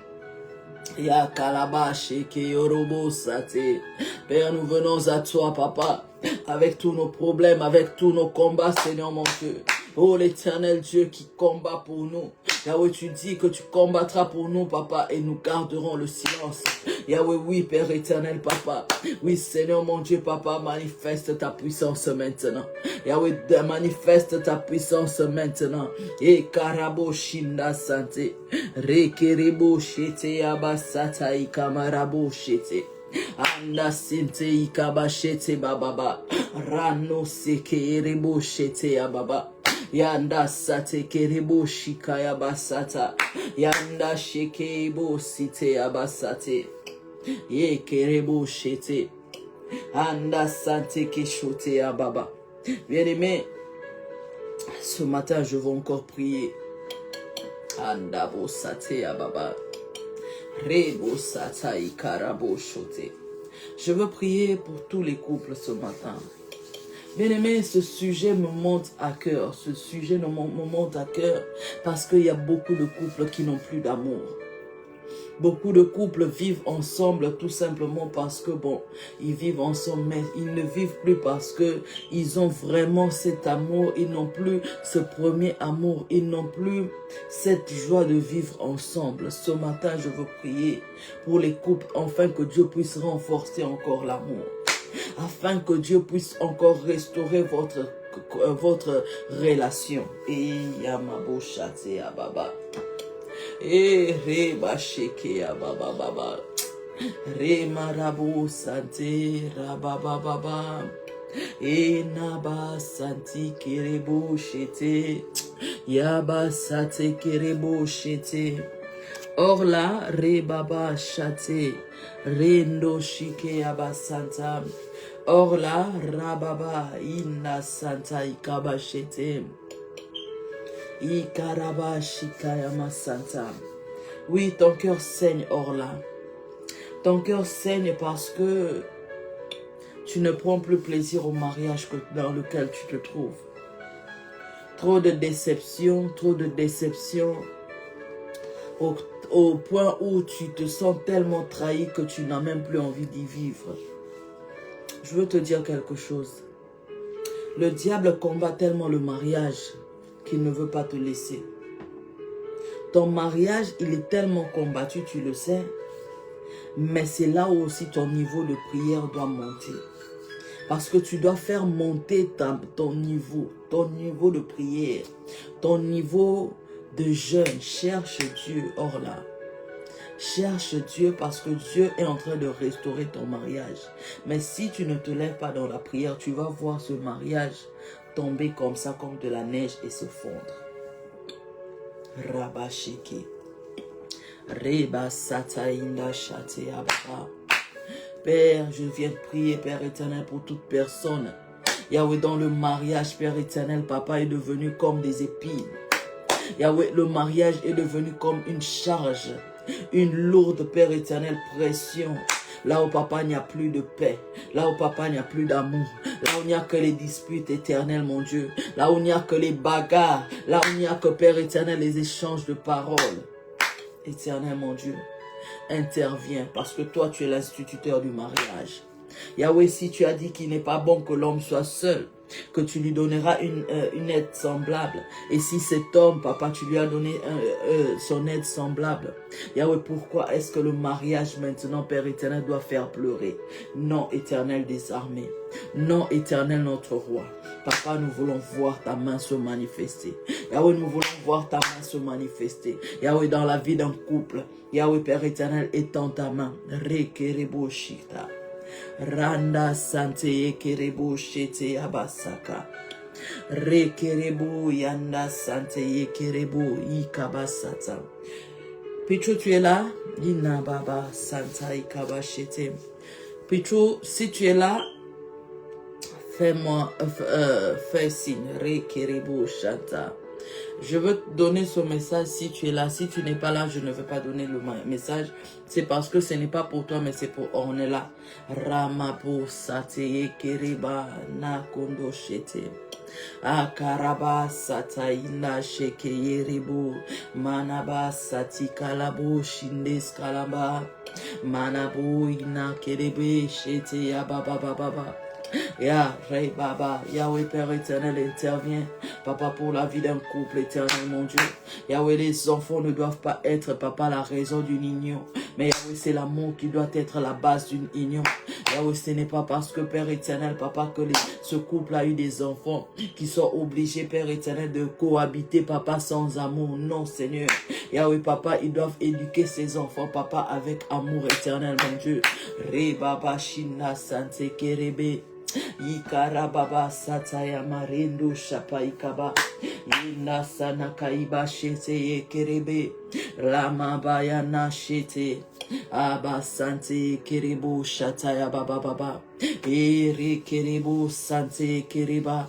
Ya Kalabashi Kiyorobo Sate. Père, nous venons à toi, papa, avec tous nos problèmes, avec tous nos combats, Seigneur mon Dieu. Oh l'éternel Dieu qui combat pour nous. Yahweh, tu dis que tu combattras pour nous, papa, et nous garderons le silence. Yahweh, oui, Père éternel, papa. Oui, Seigneur mon Dieu, papa, manifeste ta puissance maintenant. Yahweh, manifeste ta puissance maintenant. Et Karabo Shinda Sante. Rekerebo Shete Abasata Ikamarabo Shete. Anda sinte ikabashete bababa. Rano seke erebo shete ababa. Yanda sate kerebo shikaya basata. Yanda shekebo site abasate. Ye kerebo shete. Anda sante keshote ababa. Bien-aimé, ce matin je vais encore prier. Anda bo sate ababa. Je veux prier pour tous les couples ce matin. Bien-aimé, ce sujet me monte à cœur. Ce sujet me monte à cœur parce qu'il y a beaucoup de couples qui n'ont plus d'amour. Beaucoup de couples vivent ensemble tout simplement parce que, bon, ils vivent ensemble, mais ils ne vivent plus parce que ils ont vraiment cet amour. Ils n'ont plus ce premier amour. Ils n'ont plus cette joie de vivre ensemble. Ce matin, je veux prier pour les couples, afin que Dieu puisse renforcer encore l'amour. Afin que Dieu puisse encore restaurer votre relation. Et Yamabo Shate Ababa. E re ba sheke ya baba baba. Re marabo sante rababa baba. E naba santi kerebo shete. Yaba sate kerebo shete. Or là, re baba chate. Rendo shike yaba santa. Or là, rababa inna santa ikaba shete. Oui, ton cœur saigne, Orla. Ton cœur saigne parce que tu ne prends plus plaisir au mariage dans lequel tu te trouves. Trop de déception au point où tu te sens tellement trahi que tu n'as même plus envie d'y vivre. Je veux te dire quelque chose. Le diable combat tellement le mariage qu'il ne veut pas te laisser. Ton mariage, il est tellement combattu, tu le sais. Mais c'est là où aussi ton niveau de prière doit monter. Parce que tu dois faire monter ton niveau de prière, ton niveau de jeûne. Cherche Dieu, Orla. Cherche Dieu parce que Dieu est en train de restaurer ton mariage. Mais si tu ne te lèves pas dans la prière, tu vas voir ce mariage tomber comme ça, comme de la neige et se fondre. Rabashiki. Reba satainda shate ababa. Père, je viens de prier, Père éternel, pour toute personne. Yahweh, dans le mariage, Père éternel, papa est devenu comme des épines. Yahweh, le mariage est devenu comme une charge, une lourde, Père éternel, pression. Là où papa, il n'y a plus de paix. Là où papa, il n'y a plus d'amour. Là où il n'y a que les disputes éternelles, mon Dieu. Là où il n'y a que les bagarres. Là où il n'y a que, Père éternel, les échanges de paroles. Éternel, mon Dieu, interviens parce que toi, tu es l'instituteur du mariage. Yahweh, si tu as dit qu'il n'est pas bon que l'homme soit seul, que tu lui donneras une aide semblable. Et si cet homme, papa, tu lui as donné son aide semblable, Yahweh, pourquoi est-ce que le mariage maintenant, Père éternel, doit faire pleurer? Non, éternel des armées. Non, éternel notre roi. Papa, nous voulons voir ta main se manifester. Yahweh, nous voulons voir ta main se manifester. Yahweh, dans la vie d'un couple. Yahweh, Père éternel, étends ta main. Rekereboshita. Randa sante kerebo shete abasaka. Rekerebo yanda sante kerebo ikabasata. Pichou, tu es là? Ina baba santa ikabashete. Pichou, si tu es là, fais-moi, fais signe. Rekerebo shanta. Je veux te donner ce message si tu es là. Si tu n'es pas là, je ne veux pas donner le message. C'est parce que ce n'est pas pour toi, mais c'est pour on est là. Ramapo sateye keriba na kondo shete. Akaraba sataina sheke yeribu. Manaba satikalabo shindes kalaba. Manabu ina kerebe shete ya baba baba. Ya, Rey Baba, Yahweh Père éternel intervient, papa, pour la vie d'un couple éternel, mon Dieu. Yahweh, les enfants ne doivent pas être, papa, la raison d'une union, mais Yahweh, c'est l'amour qui doit être la base d'une union. Yahweh, ce n'est pas parce que Père éternel, papa, que ce couple a eu des enfants qui sont obligés, Père éternel, de cohabiter, papa, sans amour. Non, Seigneur. Yahweh, papa, ils doivent éduquer ces enfants, papa, avec amour éternel, mon Dieu. Rey Baba Shina Sante Kerebe. Ikarababa sataya marendo shapa ikaba ina sana kaiba shete ekerebe lama bayana shete abasante kerebo shataya baba baba ere kerebo sante kereba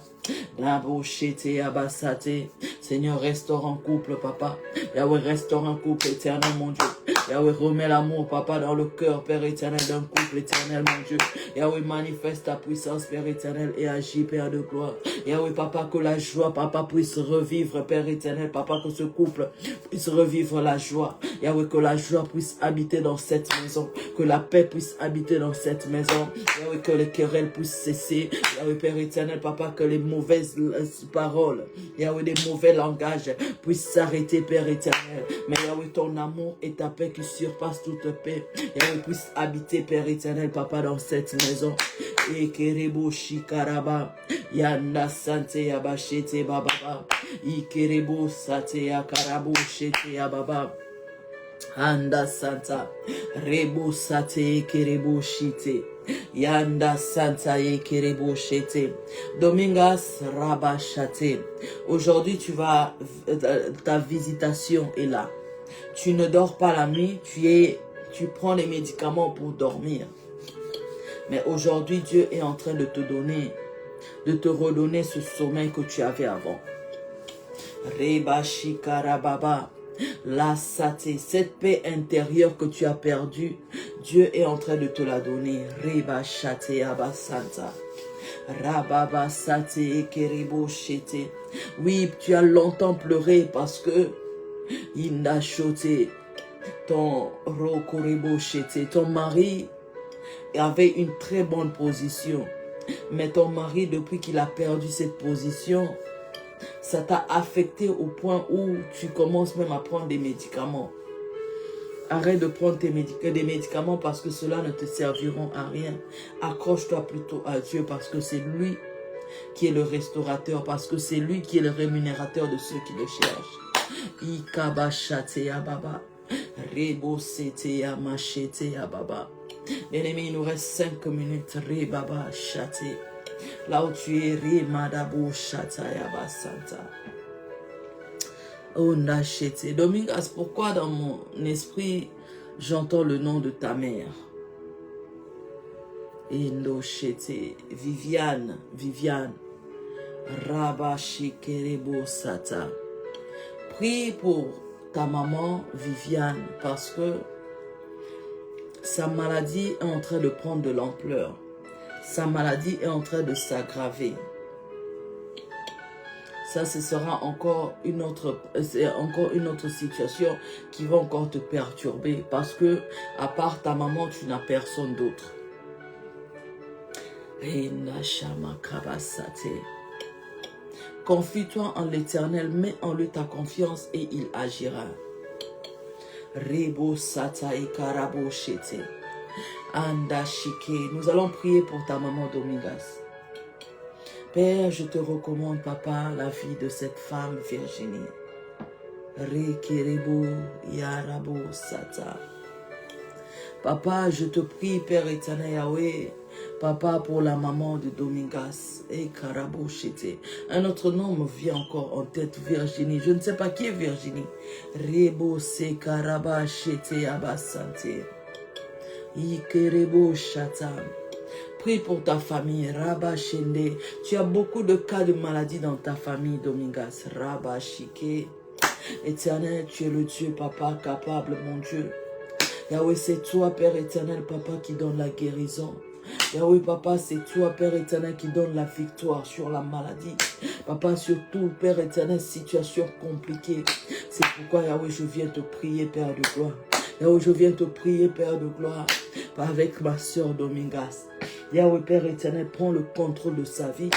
Nabo shete abasate. Seigneur, restaure un couple, papa. Yahweh, restaure un couple éternel, mon Dieu. Yahweh, remets l'amour, papa, dans le cœur, Père éternel, d'un couple éternel, mon Dieu. Yahweh, manifeste ta puissance, Père éternel, et agis, Père de gloire. Yahweh, papa, que la joie, papa, puisse revivre, Père éternel, papa, que ce couple puisse revivre la joie. Yahweh, que la joie puisse habiter dans cette maison. Que la paix puisse habiter dans cette maison. Yahweh, que les querelles puissent cesser. Yahweh, Père éternel, papa, que les mauvaises paroles, Yahweh, des mauvais langages puissent s'arrêter, Père éternel. Mais Yahweh, ton amour et ta paix qui surpasse toute paix, Yahweh, puisse habiter, Père éternel, papa, dans cette maison. Et kerebo shikaraba, yanda sante yabashete bababa, ikerebo sate yakarabo shete yababa. Anda santa, rebo sate kerebo shite. Yanda Santa Yekerebo Shete. Domingas Rabashate. Aujourd'hui, ta visitation est là. Tu ne dors pas la nuit, tu prends les médicaments pour dormir. Mais aujourd'hui, Dieu est en train de te redonner ce sommeil que tu avais avant. Reba Shikarababa. La sate, cette paix intérieure que tu as perdue, Dieu est en train de te la donner. Reba shate abasanta. Rababa sate ekerebo shete. Oui, tu as longtemps pleuré parce que Inda shote, ton rokorebo shete, ton mari avait une très bonne position. Mais ton mari, depuis qu'il a perdu cette position, ça t'a affecté au point où tu commences même à prendre des médicaments. Arrête de prendre des médicaments parce que cela ne te serviront à rien. Accroche-toi plutôt à Dieu parce que c'est lui qui est le restaurateur, parce que c'est lui qui est le rémunérateur de ceux qui le cherchent. Ikabashate ya baba. Rebo sete ya machete ya baba. Bien-aimé, il nous reste 5 minutes. Rebaba chate. Là où tu es, Remadabo Shataya Basanta. Oh, Nachete. Domingas, pourquoi dans mon esprit, j'entends le nom de ta mère? Indochete. Viviane. Rabashikerebo Sata. Prie pour ta maman, Viviane, parce que Sa maladie est en train de prendre de l'ampleur. Sa maladie est en train de s'aggraver. Ça, ce sera encore une autre situation qui va encore te perturber parce que, à part ta maman, tu n'as personne d'autre. Confie-toi en l'Éternel, mets en lui ta confiance et il agira. Rebo Sataï Karabo Shete. Andashike. Nous allons prier pour ta maman Domingas. Père, je te recommande, papa, la vie de cette femme, Virginie. Rekerebo Yarabo Sata. Papa, je te prie, Père éternel Yahweh, papa, pour la maman de Domingas et Karabo Shete. Un autre nom me vient encore en tête, Virginie. Je ne sais pas qui est Virginie. Rebo Se Karaba Shete Abasante. Ikerebo Shata. Prie pour ta famille, Rabba Shende. Tu as beaucoup de cas de maladie dans ta famille, Domingas. Rabba Shike. Éternel, tu es le Dieu, papa, capable, mon Dieu. Yahweh, c'est toi, Père éternel, papa, qui donne la guérison. Yahweh, papa, c'est toi, Père éternel, qui donne la victoire sur la maladie. Papa, surtout, Père éternel, situation compliquée. C'est pourquoi, Yahweh, je viens te prier, Père de gloire. Yahweh, je viens te prier, Père de gloire, avec ma soeur Domingas. Yahweh, Père éternel, prends le contrôle de sa vie,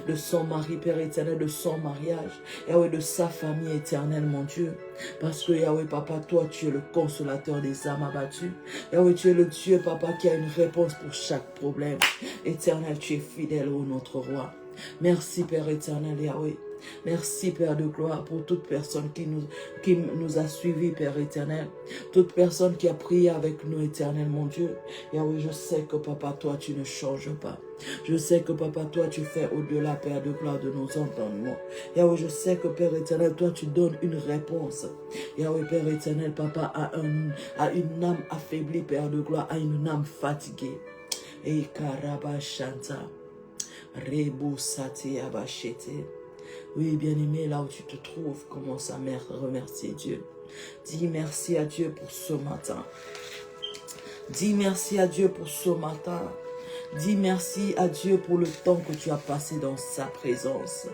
de son mari, Père éternel, de son mariage. Yahweh, de sa famille éternelle, mon Dieu. Parce que, Yahweh, papa, toi, tu es le consolateur des âmes abattues. Yahweh, tu es le Dieu, papa, qui a une réponse pour chaque problème. Éternel, tu es fidèle, ô notre roi. Merci, Père éternel, Yahweh. Merci, Père de gloire, pour toute personne qui nous a suivis, Père éternel. Toute personne qui a prié avec nous, éternel, mon Dieu. Yahweh, je sais que, papa, toi, tu ne changes pas. Je sais que, papa, toi, tu fais au-delà, Père de gloire, de nos entendements. Yahweh, je sais que, Père éternel, toi, tu donnes une réponse. Yahweh, Père éternel, papa, à une âme affaiblie, Père de gloire, à une âme fatiguée. Et Karaba Shanta. Rebo Sati Abachete. Oui, bien-aimé, là où tu te trouves, commence à remercier Dieu. Dis merci à Dieu pour ce matin. Dis merci à Dieu pour ce matin. Dis merci à Dieu pour le temps que tu as passé dans sa présence.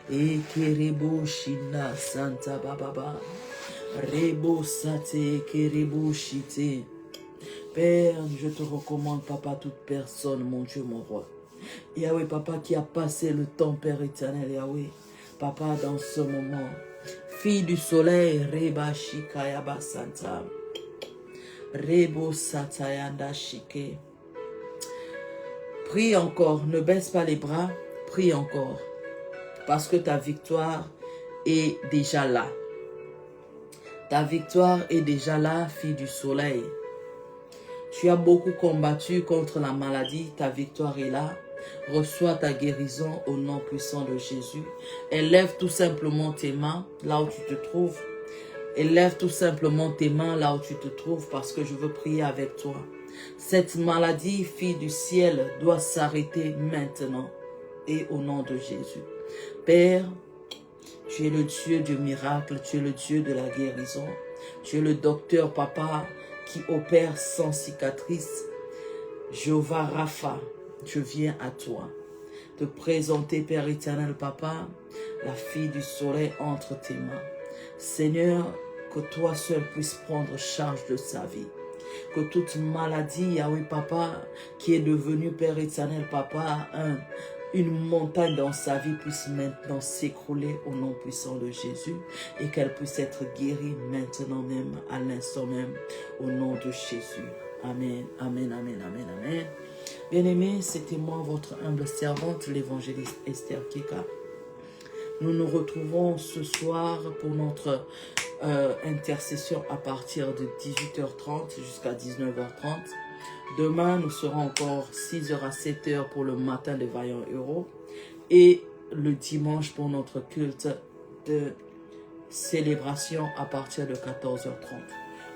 Et Kerebo Shina Santa Bababa. Rebo Sate Kerebo Shite. Père, je te recommande, papa, toute personne, mon Dieu, mon roi. Yahweh, papa, qui a passé le temps, Père éternel, Yahweh. Papa, dans ce moment, fille du soleil, Reba Shikayaba Santa. Rebo Satayanda Shike. Prie encore, ne baisse pas les bras, prie encore. Parce que ta victoire est déjà là. Ta victoire est déjà là, fille du soleil. Tu as beaucoup combattu contre la maladie, ta victoire est là. Reçois ta guérison au nom puissant de Jésus. Élève tout simplement tes mains là où tu te trouves. Élève tout simplement tes mains là où tu te trouves parce que je veux prier avec toi. Cette maladie, fille du ciel, doit s'arrêter maintenant et au nom de Jésus. Père, tu es le Dieu du miracle, tu es le Dieu de la guérison. Tu es le docteur, papa, qui opère sans cicatrice. Jéhovah Rapha, je viens à toi te présenter, Père éternel, papa, la fille du soleil entre tes mains. Seigneur, que toi seul puisses prendre charge de sa vie. Que toute maladie, Yahweh, papa, qui est devenue, Père éternel, papa, une montagne dans sa vie puisse maintenant s'écrouler au nom puissant de Jésus et qu'elle puisse être guérie maintenant même, à l'instant même, au nom de Jésus. Amen, amen, amen, amen, amen. Bien-aimés, c'était moi, votre humble servante, l'évangéliste Esther Keka. Nous nous retrouvons ce soir pour notre intercession à partir de 18h30 jusqu'à 19h30. Demain, nous serons encore 6h à 7h pour le matin des vaillants héros. Et le dimanche pour notre culte de célébration à partir de 14h30.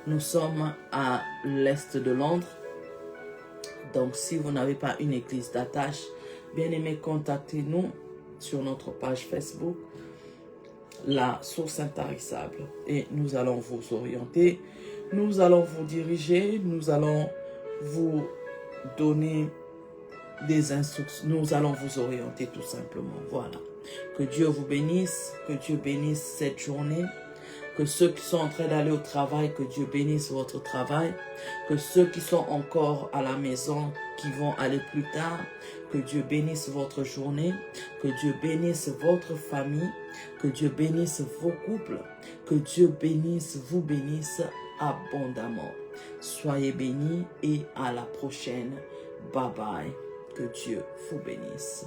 Nous sommes à l'est de Londres. Donc, si vous n'avez pas une église d'attache, bien aimé, contactez-nous sur notre page Facebook, la source intarissable. Et nous allons vous orienter Nous allons vous diriger, nous allons vous donner des instructions, nous allons vous orienter tout simplement. Voilà. Que Dieu vous bénisse, que Dieu bénisse cette journée. Que ceux qui sont en train d'aller au travail, que Dieu bénisse votre travail. Que ceux qui sont encore à la maison, qui vont aller plus tard, que Dieu bénisse votre journée. Que Dieu bénisse votre famille. Que Dieu bénisse vos couples. Que Dieu bénisse, vous bénisse abondamment. Soyez bénis et à la prochaine. Bye bye. Que Dieu vous bénisse.